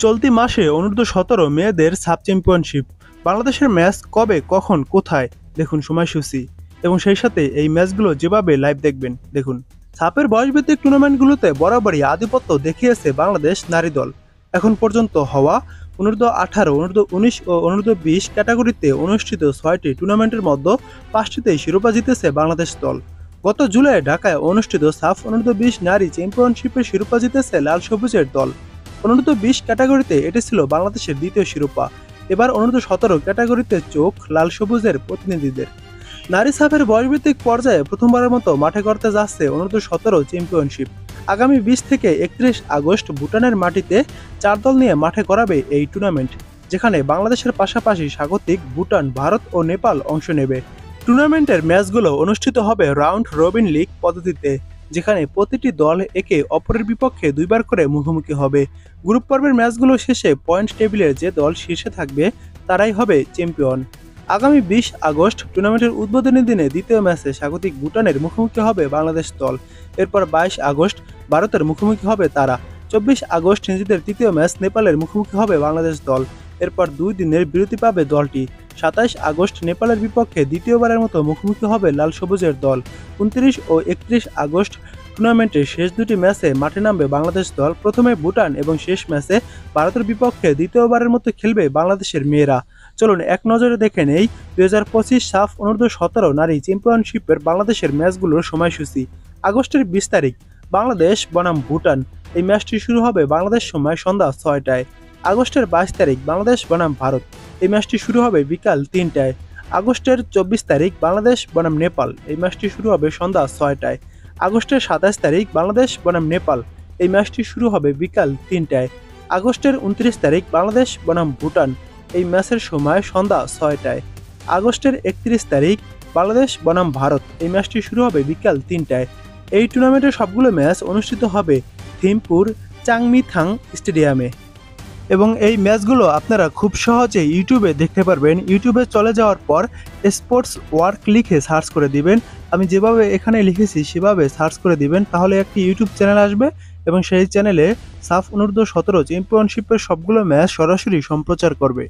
চলতি মাসে অনূর্ধ্ব-17 মেয়েদের সাব চ্যাম্পিয়নশিপ। বাংলাদেশের ম্যাচ কবে, কখন, কোথায় দেখুন সময়সূচি এবং সেই সাথে এই ম্যাচগুলো যেভাবে লাইভ দেখবেন দেখুন। সাপের বয়সভিত্তিক টুর্নামেন্টগুলোতে বরাবরই আধিপত্য দেখিয়েছে বাংলাদেশ নারী দল। এখন পর্যন্ত হওয়া অনূর্ধ্ব-18, অনূর্ধ্ব-19 ও অনূর্ধ্ব-20 ক্যাটাগরিতে অনুষ্ঠিত 6টি টুর্নামেন্টের মধ্যে 5টিতেই শিরোপা জিতেছে বাংলাদেশ দল। গত জুলাইয়ে ঢাকায় অনুষ্ঠিত সাফ অনূর্ধ্ব-20 নারী চ্যাম্পিয়নশিপের শিরোপা জিতেছে লাল সবুজের দল। অনূর্ধ্ব-20 ক্যাটাগরিতে এটি ছিল বাংলাদেশের দ্বিতীয় শিরোপা। এবার অনূর্ধ্ব-17 ক্যাটাগরিতে চোখ লাল সবুজের প্রতিনিধিদের। নারী সাফের বয়সভিত্তিক পর্যায়ে প্রথমবারের মতো মাঠে করতে যাচ্ছে অনূর্ধ্ব-17 চ্যাম্পিয়নশিপ। আগামী 20 থেকে 31 আগস্ট ভুটানের মাটিতে 4 দল নিয়ে মাঠে করাবে এই টুর্নামেন্ট, যেখানে বাংলাদেশের পাশাপাশি স্বাগতিক ভুটান, ভারত ও নেপাল অংশ নেবে। টুর্নামেন্টের ম্যাচগুলো অনুষ্ঠিত হবে রাউন্ড রবিন লিগ পদ্ধতিতে, যেখানে প্রতিটি দল একে অপরের বিপক্ষে 2 বার করে মুখোমুখি হবে। গ্রুপ পর্বের ম্যাচগুলো শেষে পয়েন্ট টেবিলের যে দল শীর্ষে থাকবে তারাই হবে চ্যাম্পিয়ন। আগামী 20 আগস্ট টুর্নামেন্টের উদ্বোধনী দিনে দ্বিতীয় ম্যাচে স্বাগতিক ভুটানের মুখোমুখি হবে বাংলাদেশ দল। এরপর 22 আগস্ট ভারতের মুখোমুখি হবে তারা। 24 আগস্ট নিজেদের তৃতীয় ম্যাচ নেপালের মুখোমুখি হবে বাংলাদেশ দল। এরপর 2 দিনের বিরতি পাবে দলটি। 27 আগস্ট নেপালের বিপক্ষে দ্বিতীয়বারের মতো মুখোমুখি হবে লাল সবুজের দল। 29 ও 31 আগস্ট টুর্নামেন্টের শেষ 2টি ম্যাচে মাঠে নামবে বাংলাদেশ দল। প্রথমে ভুটান এবং শেষ ম্যাচে ভারতের বিপক্ষে দ্বিতীয়বারের মতো খেলবে বাংলাদেশের মেয়েরা। চলুন এক নজরে দেখে নেই 2025 সাফ অনূর্ধ্ব-17 নারী চ্যাম্পিয়নশিপের বাংলাদেশের ম্যাচগুলোর সময়সূচি। আগস্টের 20 তারিখ বাংলাদেশ বনাম ভুটান। এই ম্যাচটি শুরু হবে বাংলাদেশ সময় সন্ধ্যা 6টায়। আগস্টের 22 তারিখ বাংলাদেশ বনাম ভারত। এই ম্যাচটি শুরু হবে বিকাল 3টায়। আগস্টের 24 তারিখ বাংলাদেশ বনাম নেপাল। এই ম্যাচটি শুরু হবে সন্ধ্যা 6টায়। আগস্টের 27 তারিখ বাংলাদেশ বনাম নেপাল। এই ম্যাচটি শুরু হবে বিকাল 3টায়। আগস্টের 29 তারিখ বাংলাদেশ বনাম ভুটান। এই ম্যাচের সময় সন্ধ্যা 6টায়। আগস্টের 31 তারিখ বাংলাদেশ বনাম ভারত। এই ম্যাচটি শুরু হবে বিকাল 3টায়। এই টুর্নামেন্টের সবগুলো ম্যাচ অনুষ্ঠিত হবে থিম্পুর চাংমিথাং স্টেডিয়ামে। এবং এই ম্যাচগুলো আপনারা খুব সহজে ইউটিউবে দেখতে পারবেন। ইউটিউবে চলে যাওয়ার পর স্পোর্টস ওয়ার্ক লিখে সার্চ করে দিবেন। আমি যেভাবে এখানে লিখেছি সেভাবে সার্চ করে দিবেন, তাহলে একটি ইউটিউব চ্যানেল আসবে এবং সেই চ্যানেলে সাফ অনূর্ধ্ব-17 চ্যাম্পিয়নশিপের সবগুলো ম্যাচ সরাসরি সম্প্রচার করবে।